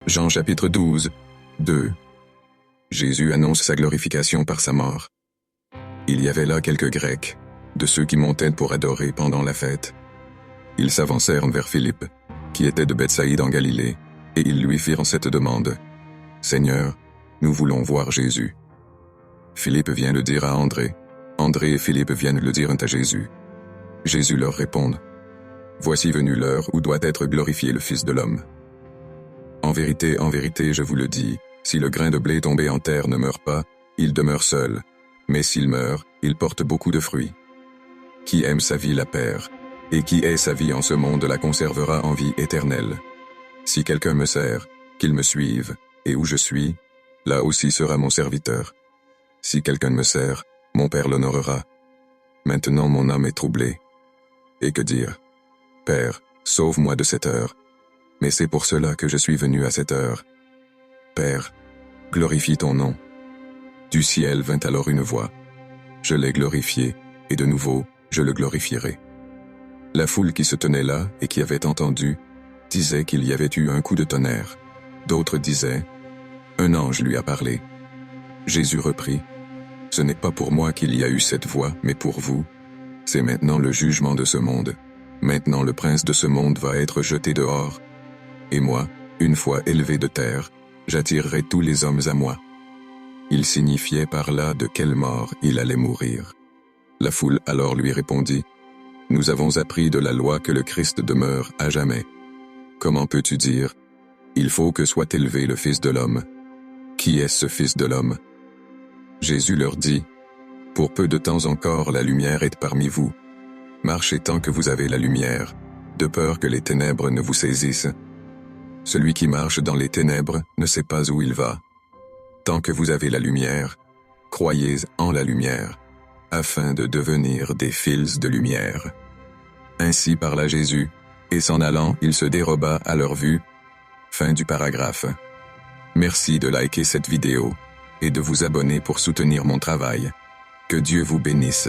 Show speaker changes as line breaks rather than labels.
Jean chapitre 12, 2. Jésus annonce sa glorification par sa mort. Il y avait là quelques Grecs, de ceux qui montaient pour adorer pendant la fête. Ils s'avancèrent vers Philippe, qui était de Bethsaïde en Galilée, et ils lui firent cette demande. « Seigneur, nous voulons voir Jésus. » Philippe vient le dire à André. André et Philippe viennent le dire à Jésus. Jésus leur répond. « Voici venue l'heure où doit être glorifié le Fils de l'homme. En vérité, je vous le dis, si le grain de blé tombé en terre ne meurt pas, il demeure seul, mais s'il meurt, il porte beaucoup de fruits. Qui aime sa vie la perd, et qui hait sa vie en ce monde la conservera en vie éternelle. Si quelqu'un me sert, qu'il me suive, et où je suis, là aussi sera mon serviteur. Si quelqu'un me sert, mon Père l'honorera. Maintenant mon âme est troublée. Et que dire? Père, sauve-moi de cette heure. Mais c'est pour cela que je suis venu à cette heure. Père, glorifie ton nom. Du ciel vint alors une voix. Je l'ai glorifié, et de nouveau, je le glorifierai. La foule qui se tenait là et qui avait entendu, disait qu'il y avait eu un coup de tonnerre. D'autres disaient, un ange lui a parlé. Jésus reprit, ce n'est pas pour moi qu'il y a eu cette voix, mais pour vous. C'est maintenant le jugement de ce monde. Maintenant le prince de ce monde va être jeté dehors. Et moi, une fois élevé de terre, j'attirerai tous les hommes à moi. Il signifiait par là de quelle mort il allait mourir. La foule alors lui répondit, « Nous avons appris de la loi que le Christ demeure à jamais. Comment peux-tu dire, il faut que soit élevé le Fils de l'homme? Qui est ce Fils de l'homme? » Jésus leur dit, « Pour peu de temps encore la lumière est parmi vous. Marchez tant que vous avez la lumière, de peur que les ténèbres ne vous saisissent. Celui qui marche dans les ténèbres ne sait pas où il va. Tant que vous avez la lumière, croyez en la lumière, afin de devenir des fils de lumière. » Ainsi parla Jésus, et s'en allant, il se déroba à leur vue. Fin du paragraphe. Merci de liker cette vidéo, et de vous abonner pour soutenir mon travail. Que Dieu vous bénisse.